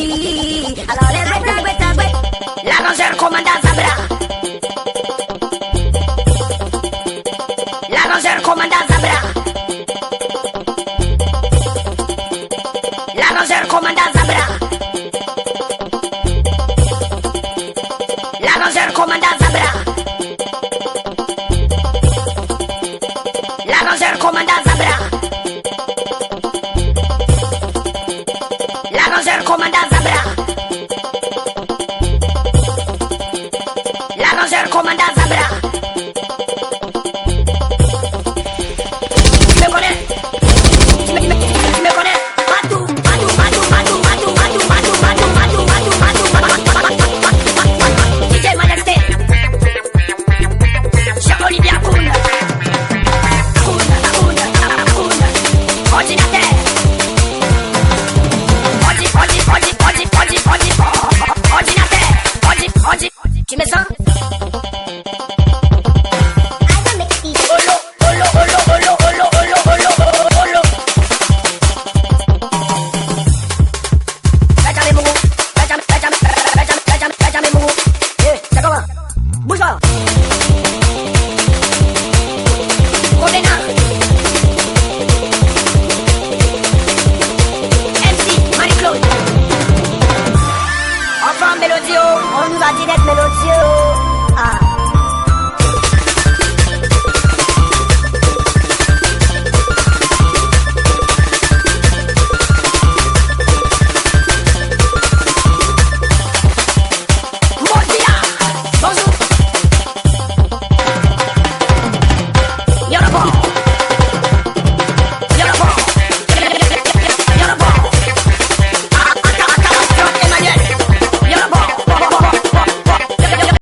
mélodie. Alors les l'arrangeur commanda Zabra. L'arrangeur commanda Zabra. L'arrangeur commanda Zabra. L'arrangeur commanda Zabra. L'arrangeur commanda Zabra. L'arrangeur commanda Zabra. L'arrangeur commanda Zabra. Tu me connais? Tu me connais? Madou, Madou, Madou, Madou, Madou, Madou, Madou, Madou, Madou, Madou, Madou, DJ Majesté. Jean-Olivier Akoun. Ordinateur. Ordinateur. Tu me sens? On nous a dit d'être mélodieux.